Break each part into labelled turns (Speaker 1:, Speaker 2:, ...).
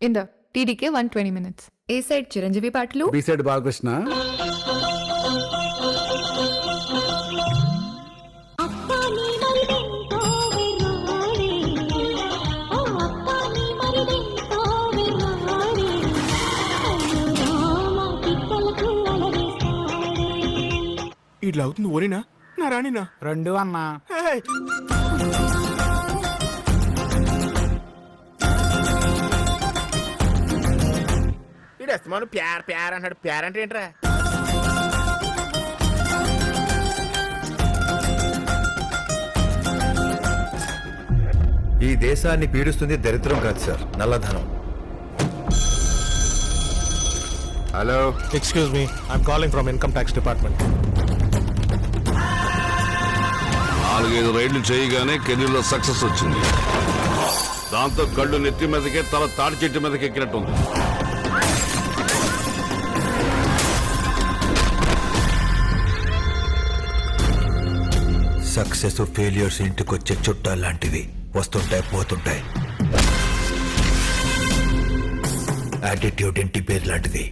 Speaker 1: ఇంద టీడీకే 120 minutes. ఏ side Chiranjeevi పాటలు,
Speaker 2: B side Balakrishna.
Speaker 3: ఇట్లా అవుతుంది ఓరినా నా రాణినా
Speaker 4: రెండు అన్నా.
Speaker 3: ఇడు వస్తాను ప్యార్ ప్యార్ అంటాడు. ప్యార్ అంటే ఏంట్రా?
Speaker 5: ఈ దేశాన్ని పీడిస్తుంది దరిద్రం కాదు సార్, నల్లధనం.
Speaker 2: Hello,
Speaker 6: excuse me, I'm calling from income tax department.
Speaker 7: 4-5 రైళ్లు చేయగానే కెరీర్లో సక్సెస్ వచ్చింది. దాంతో కళ్ళు నెత్తి మీదకే, తల తాడి చెట్టు మీదకి ఎక్కినట్టుంది.
Speaker 5: సక్సెస్ ఫెయిల్యూర్స్ ఇంటికొచ్చే చుట్టాలు లాంటివి, వస్తుంటాయి పోతుంటాయి. యాటిట్యూడ్ ఇంటి పేరు లాంటిది,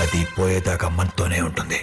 Speaker 5: అది పోయేదాకా మనతోనే ఉంటుంది.